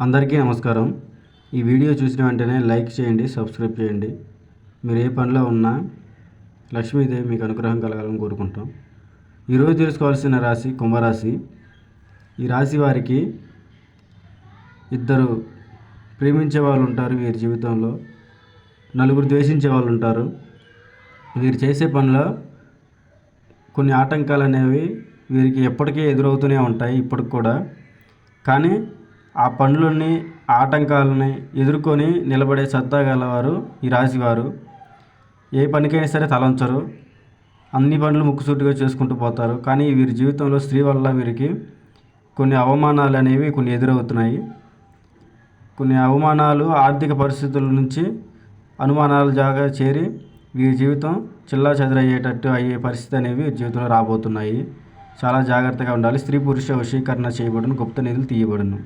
అందరికీ నమస్కారం. ఈ వీడియో చూసిన వెంటనే లైక్ చేయండి, సబ్స్క్రైబ్ చేయండి. మీరు ఏ పనిలో ఉన్నా లక్ష్మీదేవి మీకు అనుగ్రహం కలగాలని కోరుకుంటాం. ఈరోజు తెలుసుకోవాల్సిన రాశి కుంభరాశి. ఈ రాశి వారికి ఇద్దరు ప్రేమించే వాళ్ళు ఉంటారు వీరి జీవితంలో, నలుగురు ద్వేషించే వాళ్ళు ఉంటారు. వీరు చేసే పనిలో కొన్ని ఆటంకాలు అనేవి వీరికి ఎప్పటికీ ఎదురవుతూనే ఉంటాయి, ఇప్పటికి కూడా. కానీ ఆ పనులని ఆటంకాలని ఎదుర్కొని నిలబడే సత్తా గలవారు ఈ రాశివారు. ఏ పనికైనా సరే తలంచరు, అన్ని పనులు ముక్కుసూటిగా చేసుకుంటూ పోతారు. కానీ వీరి జీవితంలో స్త్రీ వల్ల వీరికి కొన్ని అవమానాలు అనేవి కొన్ని ఎదురవుతున్నాయి. కొన్ని అవమానాలు ఆర్థిక పరిస్థితుల నుంచి అనుమానాలు జాగా చేరి వీరి జీవితం చిల్లా చెదరయ్యేటట్టు అయ్యే పరిస్థితి అనేవి వీరి జీవితంలో రాబోతున్నాయి. చాలా జాగ్రత్తగా ఉండాలి. స్త్రీ పురుష వశీకరణ చేయబడును, గుప్త నిధులు తీయబడును.